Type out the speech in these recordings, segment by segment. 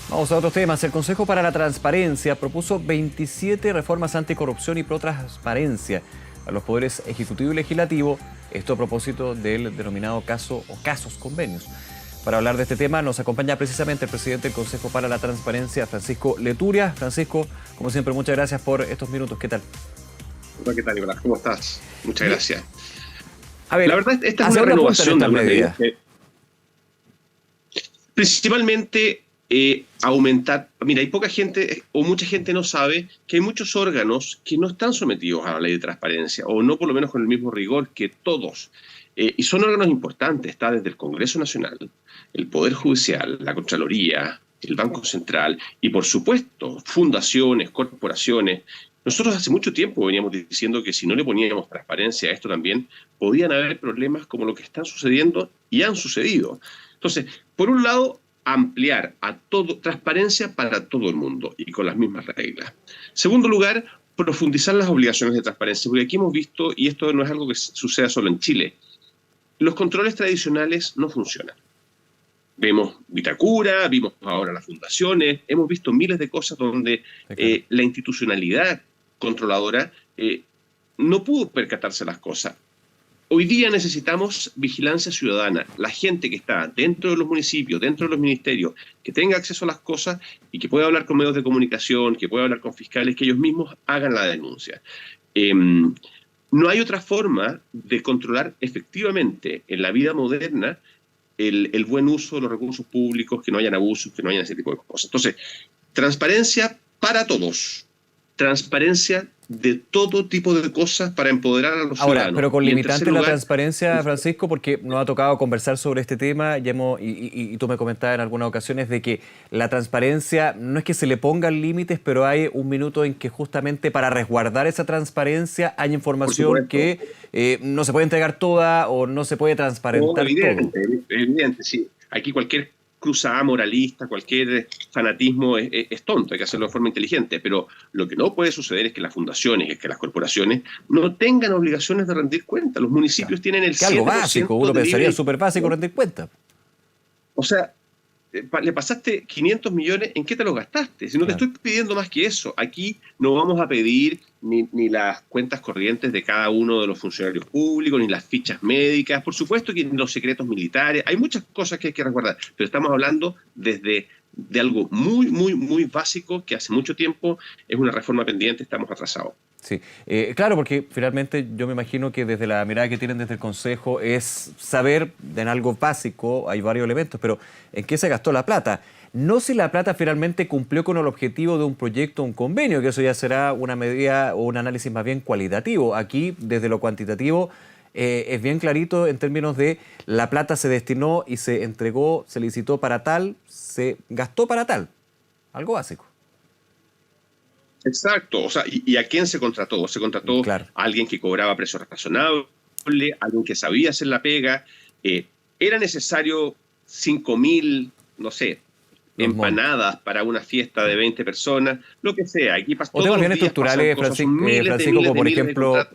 Vamos a otros temas. El Consejo para la Transparencia propuso 27 reformas anticorrupción y pro-transparencia a los poderes ejecutivo y legislativo, esto a propósito del denominado caso o casos convenios. Para hablar de este tema nos acompaña precisamente el presidente del Consejo para la Transparencia, Francisco Leturia. Francisco, como siempre, muchas gracias por estos minutos. ¿Qué tal? Hola, ¿qué tal, Nicolás? ¿Cómo estás? Muchas gracias. A ver, la verdad, esta es una renovación de algunas medidas. Principalmente aumentar. Mira, hay poca gente o mucha gente no sabe que hay muchos órganos que no están sometidos a la ley de transparencia, o no por lo menos con el mismo rigor que todos. Y son órganos importantes. Está desde el Congreso Nacional, el Poder Judicial, la Contraloría, el Banco Central y, por supuesto, fundaciones, corporaciones. Nosotros hace mucho tiempo veníamos diciendo que si no le poníamos transparencia a esto también, podían haber problemas como lo que están sucediendo y han sucedido. Entonces, por un lado, ampliar a todo, transparencia para todo el mundo y con las mismas reglas. Segundo lugar, profundizar las obligaciones de transparencia, porque aquí hemos visto, y esto no es algo que suceda solo en Chile, los controles tradicionales no funcionan. Vemos Vitacura, vimos ahora las fundaciones, hemos visto miles de cosas donde la institucionalidad controladora no pudo percatarse de las cosas. Hoy día necesitamos vigilancia ciudadana, la gente que está dentro de los municipios, dentro de los ministerios, que tenga acceso a las cosas y que pueda hablar con medios de comunicación, que pueda hablar con fiscales, que ellos mismos hagan la denuncia. No hay otra forma de controlar efectivamente en la vida moderna el buen uso de los recursos públicos, que no hayan abusos, que no hayan ese tipo de cosas. Entonces, transparencia para todos. Transparencia de todo tipo de cosas para empoderar a los ciudadanos. Ahora, pero con limitantes la transparencia, Francisco, porque nos ha tocado conversar sobre este tema y tú me comentabas en algunas ocasiones de que la transparencia no es que se le pongan límites, pero hay un minuto en que justamente para resguardar esa transparencia hay información que no se puede entregar toda o no se puede transparentar todo. Evidente, sí. Aquí cualquier cruzada moralista, cualquier fanatismo es tonto, hay que hacerlo de forma inteligente, pero lo que no puede suceder es que las fundaciones, que las corporaciones no tengan obligaciones de rendir cuenta. Los municipios tienen el 7% algo básico, uno pensaría súper básico rendir cuenta. O sea, le pasaste 500 millones, ¿en qué te los gastaste? Si no te estoy pidiendo más que eso. Aquí no vamos a pedir ni las cuentas corrientes de cada uno de los funcionarios públicos, ni las fichas médicas, por supuesto que ni los secretos militares. Hay muchas cosas que hay que resguardar, pero estamos hablando de algo muy, muy, muy básico que hace mucho tiempo es una reforma pendiente, estamos atrasados. Sí, claro, porque finalmente yo me imagino que desde la mirada que tienen desde el Consejo es saber en algo básico, hay varios elementos, pero ¿en qué se gastó la plata? No si la plata finalmente cumplió con el objetivo de un proyecto o un convenio, que eso ya será una medida o un análisis más bien cualitativo. Aquí, desde lo cuantitativo, es bien clarito en términos de la plata se destinó y se entregó, se licitó para tal, se gastó para tal. Algo básico. Exacto, o sea, ¿y a quién se contrató? Se contrató a alguien que cobraba precio razonable, alguien que sabía hacer la pega. Era necesario 5.000, no sé, empanadas para una fiesta de 20 personas, lo que sea. Aquí o temas bien estructurales, Francisco, como por ejemplo,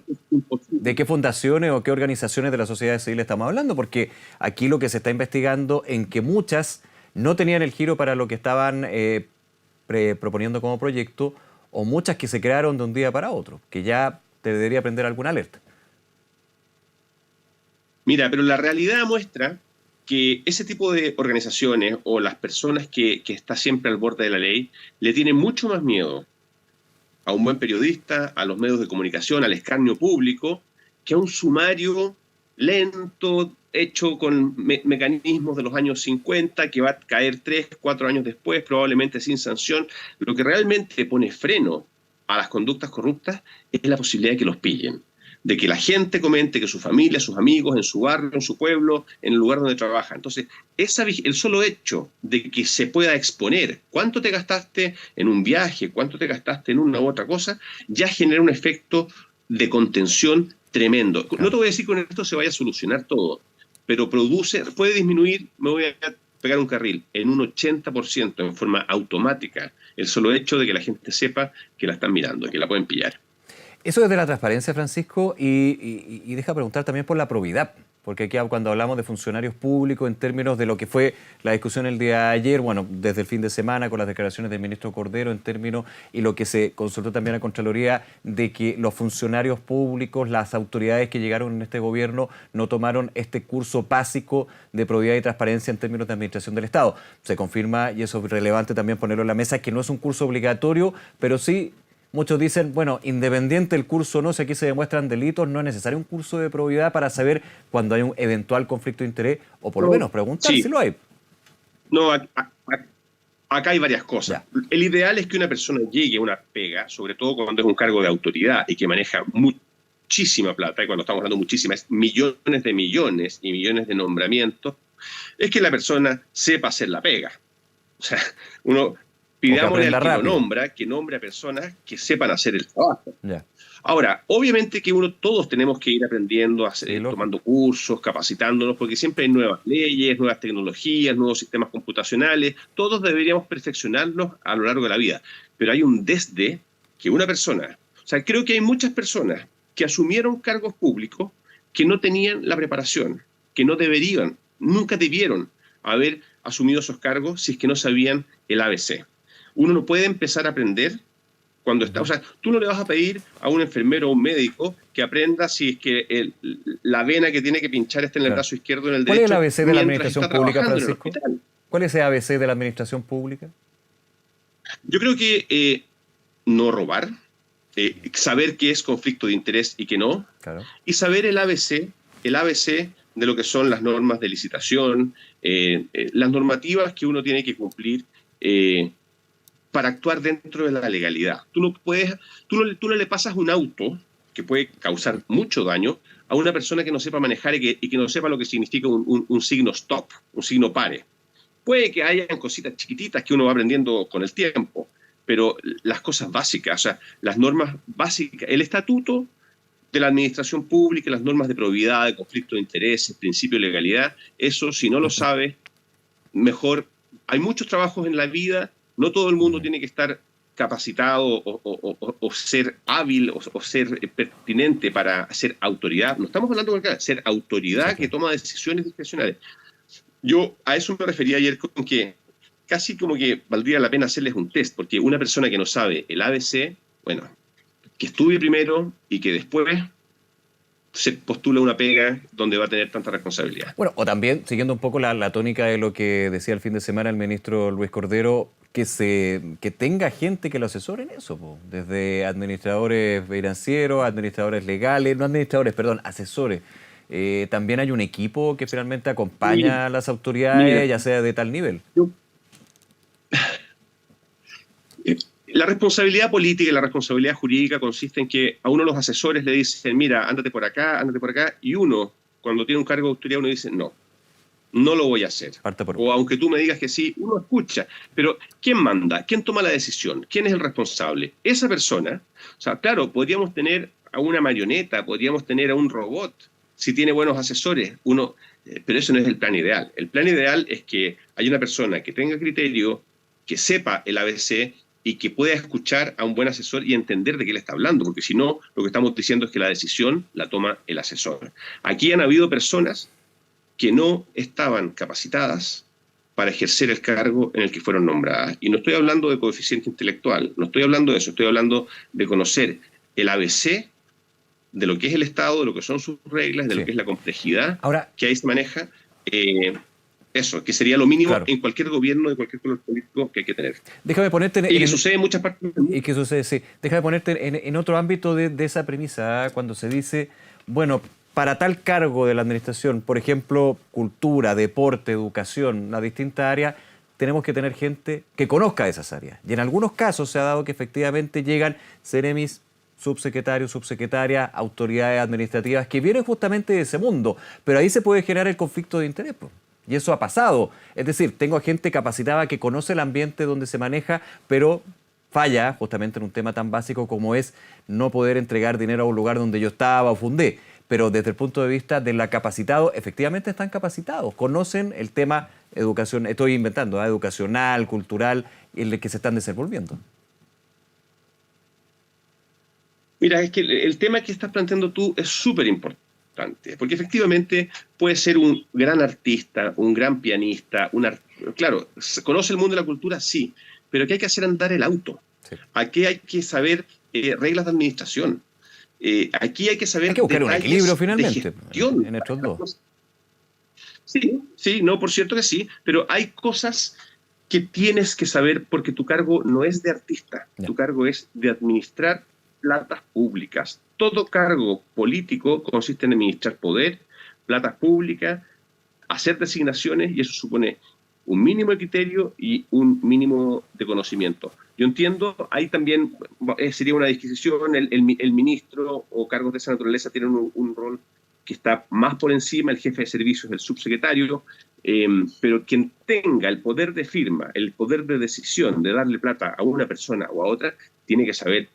¿de qué fundaciones o qué organizaciones de la sociedad civil estamos hablando? Porque aquí lo que se está investigando en que muchas no tenían el giro para lo que estaban proponiendo como proyecto, o muchas que se crearon de un día para otro, que ya te debería prender alguna alerta. Mira, pero la realidad muestra que ese tipo de organizaciones o las personas que están siempre al borde de la ley le tienen mucho más miedo a un buen periodista, a los medios de comunicación, al escarnio público, que a un sumario lento, hecho con mecanismos de los años 50, que va a caer 3, 4 años después, probablemente sin sanción. Lo que realmente pone freno a las conductas corruptas es la posibilidad de que los pillen, de que la gente comente que su familia, sus amigos, en su barrio, en su pueblo, en el lugar donde trabaja. Entonces, el solo hecho de que se pueda exponer cuánto te gastaste en un viaje, cuánto te gastaste en una u otra cosa, ya genera un efecto de contención tremendo. No te voy a decir que con esto se vaya a solucionar todo, pero puede disminuir, me voy a pegar un carril, en un 80% en forma automática, el solo hecho de que la gente sepa que la están mirando, que la pueden pillar. Eso es de la transparencia, Francisco, y deja preguntar también por la probidad. Porque aquí cuando hablamos de funcionarios públicos en términos de lo que fue la discusión el día de ayer, bueno, desde el fin de semana con las declaraciones del ministro Cordero en términos y lo que se consultó también a Contraloría de que los funcionarios públicos, las autoridades que llegaron en este gobierno no tomaron este curso básico de probidad y transparencia en términos de administración del Estado. Se confirma, y eso es relevante también ponerlo en la mesa, que no es un curso obligatorio, pero sí. Muchos dicen, bueno, independiente del curso o no, si aquí se demuestran delitos, no es necesario un curso de probidad para saber cuando hay un eventual conflicto de interés, o por lo menos preguntar Sí. si lo hay. No, acá hay varias cosas. Ya. El ideal es que una persona llegue a una pega, sobre todo cuando es un cargo de autoridad y que maneja muchísima plata, y cuando estamos hablando muchísimas, millones de millones y millones de nombramientos, es que la persona sepa hacer la pega. O sea, uno pidámosle al que lo nombra, que nombre a personas que sepan hacer el trabajo. Ya. Ahora, obviamente que todos tenemos que ir aprendiendo, Sí, tomando cursos, capacitándonos, porque siempre hay nuevas leyes, nuevas tecnologías, nuevos sistemas computacionales. Todos deberíamos perfeccionarnos a lo largo de la vida. Pero hay un desde que una persona, o sea, creo que hay muchas personas que asumieron cargos públicos que no tenían la preparación, que no deberían, nunca debieron haber asumido esos cargos si es que no sabían el ABC. Uno no puede empezar a aprender cuando está, o sea, tú no le vas a pedir a un enfermero o un médico que aprenda si es que la vena que tiene que pinchar está en el brazo izquierdo o en el derecho. ¿Cuál es el ABC de la administración pública, Francisco? En ¿Cuál es el ABC de la administración pública? Yo creo que no robar, saber qué es conflicto de interés y qué no, Claro. y saber el ABC de lo que son las normas de licitación, las normativas que uno tiene que cumplir para actuar dentro de la legalidad. Tú no le pasas un auto que puede causar mucho daño a una persona que no sepa manejar y que no sepa lo que significa un signo stop, un signo pare. Puede que hayan cositas chiquititas que uno va aprendiendo con el tiempo, pero las cosas básicas, o sea, las normas básicas, el estatuto de la administración pública, las normas de probidad, de conflicto de intereses, principio de legalidad, eso si no lo sabes, mejor. Hay muchos trabajos en la vida. No todo el mundo tiene que estar capacitado o ser hábil o ser pertinente para ser autoridad. No estamos hablando de ser autoridad que toma decisiones discrecionales. Yo a eso me refería ayer con que casi como que valdría la pena hacerles un test, porque una persona que no sabe el ABC, bueno, que estudie primero y que después se postula una pega donde va a tener tanta responsabilidad. Bueno, o también, siguiendo un poco la tónica de lo que decía el fin de semana el ministro Luis Cordero, que tenga gente que lo asesore en eso, po. Desde administradores financieros, administradores legales, no administradores, perdón, asesores. También hay un equipo que finalmente acompaña a las autoridades, ya sea de tal nivel. La responsabilidad política y la responsabilidad jurídica consiste en que a uno los asesores le dicen, mira, ándate por acá, y uno, cuando tiene un cargo de autoridad, uno dice, no lo voy a hacer. O aunque tú me digas que sí, uno escucha. Pero ¿quién manda? ¿Quién toma la decisión? ¿Quién es el responsable? Esa persona. O sea, claro, podríamos tener a una marioneta, podríamos tener a un robot, si tiene buenos asesores, pero eso no es el plan ideal. El plan ideal es que haya una persona que tenga criterio, que sepa el ABC y que pueda escuchar a un buen asesor y entender de qué le está hablando, porque si no, lo que estamos diciendo es que la decisión la toma el asesor. Aquí han habido personas que no estaban capacitadas para ejercer el cargo en el que fueron nombradas. Y no estoy hablando de coeficiente intelectual, no estoy hablando de eso, estoy hablando de conocer el ABC de lo que es el Estado, de lo que son sus reglas, de lo que es la complejidad que ahí se maneja. Eso, que sería lo mínimo en cualquier gobierno de cualquier color político que hay que tener. Déjame ponerte y que sucede en muchas partes del mundo. Y que sucede, sí. Déjame ponerte en otro ámbito de esa premisa, cuando se dice, bueno, para tal cargo de la administración, por ejemplo, cultura, deporte, educación, las distintas áreas, tenemos que tener gente que conozca esas áreas. Y en algunos casos se ha dado que efectivamente llegan seremis, subsecretarios, subsecretarias, autoridades administrativas que vienen justamente de ese mundo, pero ahí se puede generar el conflicto de interés, pues. Y eso ha pasado. Es decir, tengo a gente capacitada que conoce el ambiente donde se maneja, pero falla justamente en un tema tan básico como es no poder entregar dinero a un lugar donde yo estaba o fundé. Pero desde el punto de vista de la capacitado, efectivamente están capacitados, conocen el tema educación, estoy inventando, educacional, cultural, en el que se están desenvolviendo. Mira, es que el tema que estás planteando tú es súper importante. importante, porque efectivamente puede ser un gran artista, un gran pianista, claro, conoce el mundo de la cultura, sí, pero ¿qué hay que hacer? Andar el auto. Sí. Aquí hay que saber reglas de administración. Aquí hay que saber Hay que buscar un equilibrio finalmente de gestión en estos dos. Sí, sí, no, por cierto que sí, pero hay cosas que tienes que saber porque tu cargo no es de artista, tu cargo es de administrar platas públicas. Todo cargo político consiste en administrar poder, platas públicas, hacer designaciones y eso supone un mínimo de criterio y un mínimo de conocimiento. Yo entiendo, ahí también sería una disquisición, el ministro o cargos de esa naturaleza tienen un rol que está más por encima, el jefe de servicios, el subsecretario, pero quien tenga el poder de firma, el poder de decisión de darle plata a una persona o a otra, tiene que saber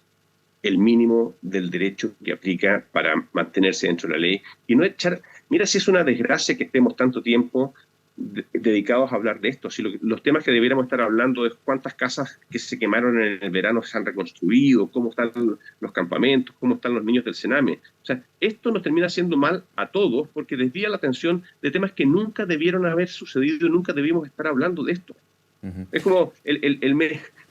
el mínimo del derecho que aplica para mantenerse dentro de la ley y no echar... Mira si es una desgracia que estemos tanto tiempo dedicados a hablar de esto. Si los temas que debiéramos estar hablando es cuántas casas que se quemaron en el verano se han reconstruido, cómo están los campamentos, cómo están los niños del Sename. O sea, esto nos termina haciendo mal a todos porque desvía la atención de temas que nunca debieron haber sucedido y nunca debimos estar hablando de esto. Es como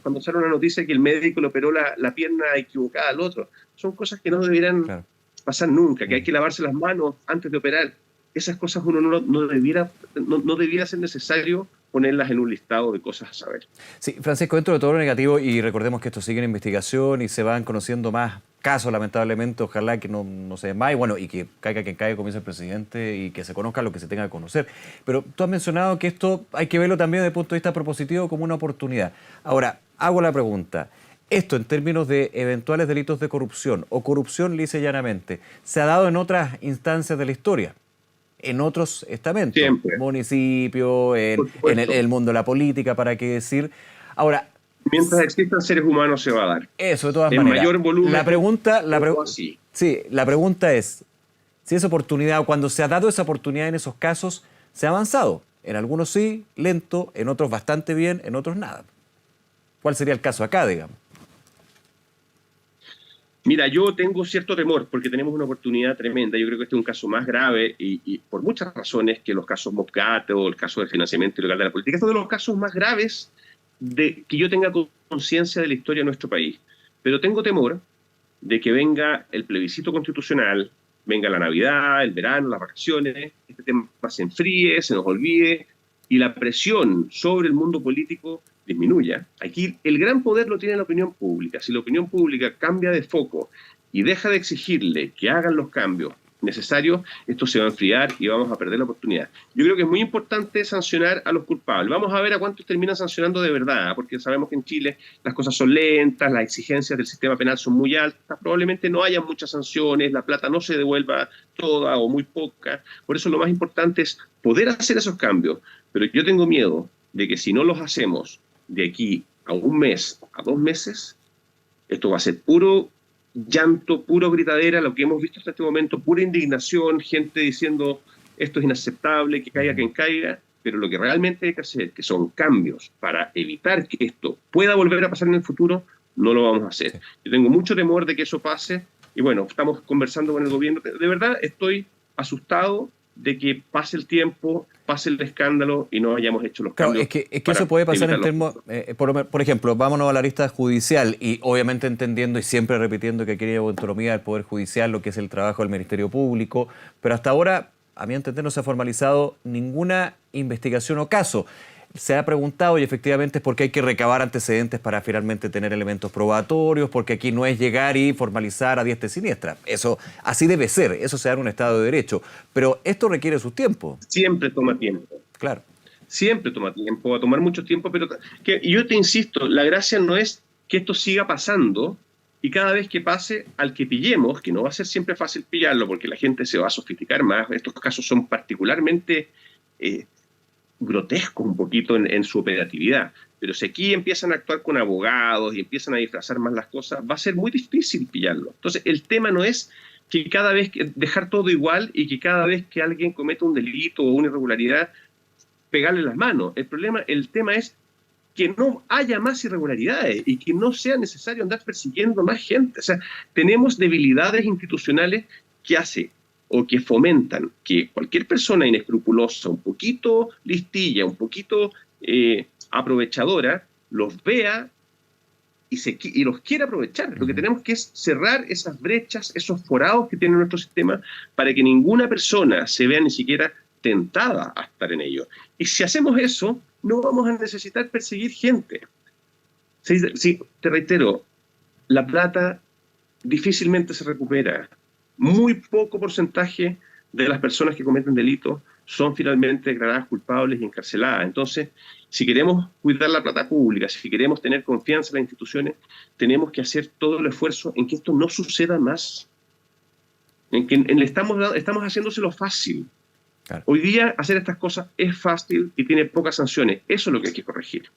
cuando sale una noticia que el médico le operó la pierna equivocada al otro. Son cosas que no debieran pasar nunca, que hay que lavarse las manos antes de operar. Esas cosas uno no debiera ser necesario ponerlas en un listado de cosas a saber. Sí, Francisco, dentro de todo lo negativo, y recordemos que esto sigue en investigación y se van conociendo más casos, lamentablemente, ojalá que no se den más, y bueno, y que caiga quien caiga, como dice el presidente, y que se conozca lo que se tenga que conocer. Pero tú has mencionado que esto hay que verlo también desde el punto de vista propositivo como una oportunidad. Ahora, hago la pregunta. Esto, en términos de eventuales delitos de corrupción o corrupción lisa y llanamente, ¿se ha dado en otras instancias de la historia? En otros estamentos, siempre. Municipio, en el mundo de la política, para qué decir. Ahora, mientras existan seres humanos se va a dar. Eso, de todas maneras. En mayor volumen. La pregunta es, si esa oportunidad, o cuando se ha dado esa oportunidad en esos casos, se ha avanzado. En algunos sí, lento, en otros bastante bien, en otros nada. ¿Cuál sería el caso acá, digamos? Mira, yo tengo cierto temor porque tenemos una oportunidad tremenda. Yo creo que este es un caso más grave y por muchas razones que los casos Moscato o el caso del financiamiento ilegal de la política. Este es uno de los casos más graves de que yo tenga conciencia de la historia de nuestro país. Pero tengo temor de que venga el plebiscito constitucional, venga la Navidad, el verano, las vacaciones, este tema se enfríe, se nos olvide y la presión sobre el mundo político disminuya. Aquí el gran poder lo tiene la opinión pública. Si la opinión pública cambia de foco y deja de exigirle que hagan los cambios necesarios, esto se va a enfriar y vamos a perder la oportunidad. Yo creo que es muy importante sancionar a los culpables. Vamos a ver a cuántos terminan sancionando de verdad, porque sabemos que en Chile las cosas son lentas, las exigencias del sistema penal son muy altas, probablemente no haya muchas sanciones, la plata no se devuelva toda o muy poca. Por eso lo más importante es poder hacer esos cambios. Pero yo tengo miedo de que si no los hacemos de aquí a un mes, a 2 meses, esto va a ser puro llanto, puro gritadera, lo que hemos visto hasta este momento, pura indignación, gente diciendo esto es inaceptable, que caiga quien caiga, pero lo que realmente hay que hacer, que son cambios para evitar que esto pueda volver a pasar en el futuro, no lo vamos a hacer. Sí. Yo tengo mucho temor de que eso pase y bueno, estamos conversando con el gobierno. De verdad estoy asustado de que pase el tiempo, pase el escándalo y no hayamos hecho los cambios. Es que eso puede pasar en términos, por ejemplo, vámonos a la lista judicial y obviamente entendiendo y siempre repitiendo que aquí hay autonomía del Poder Judicial, lo que es el trabajo del Ministerio Público, pero hasta ahora, a mi entender, no se ha formalizado ninguna investigación o caso. Se ha preguntado y efectivamente es porque hay que recabar antecedentes para finalmente tener elementos probatorios, porque aquí no es llegar y formalizar a diestra y siniestra. Eso así debe ser, eso se da en un Estado de Derecho. Pero esto requiere su tiempo. Siempre toma tiempo. Claro. Siempre toma tiempo, va a tomar mucho tiempo, pero yo te insisto, la gracia no es que esto siga pasando y cada vez que pase, al que pillemos, que no va a ser siempre fácil pillarlo porque la gente se va a sofisticar más, estos casos son particularmente grotescos un poquito en su operatividad, pero si aquí empiezan a actuar con abogados y empiezan a disfrazar más las cosas, va a ser muy difícil pillarlo. Entonces el tema no es que cada vez dejar todo igual y que cada vez que alguien cometa un delito o una irregularidad pegarle las manos. El tema es que no haya más irregularidades y que no sea necesario andar persiguiendo más gente. O sea, tenemos debilidades institucionales que hace o que fomentan que cualquier persona inescrupulosa, un poquito listilla, un poquito aprovechadora, los vea y los quiere aprovechar. Lo que tenemos que es cerrar esas brechas, esos forados que tiene nuestro sistema, para que ninguna persona se vea ni siquiera tentada a estar en ello. Y si hacemos eso, no vamos a necesitar perseguir gente. Sí, te reitero, la plata difícilmente se recupera. Muy poco porcentaje de las personas que cometen delitos son finalmente declaradas culpables y encarceladas. Entonces, si queremos cuidar la plata pública, si queremos tener confianza en las instituciones, tenemos que hacer todo el esfuerzo en que esto no suceda más. Estamos haciéndoselo fácil. Claro. Hoy día hacer estas cosas es fácil y tiene pocas sanciones. Eso es lo que hay que corregir.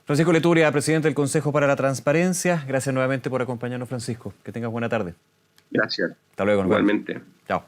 Francisco Leturia, presidente del Consejo para la Transparencia. Gracias nuevamente por acompañarnos, Francisco. Que tengas buena tarde. Gracias. Hasta luego. Igualmente. Chao.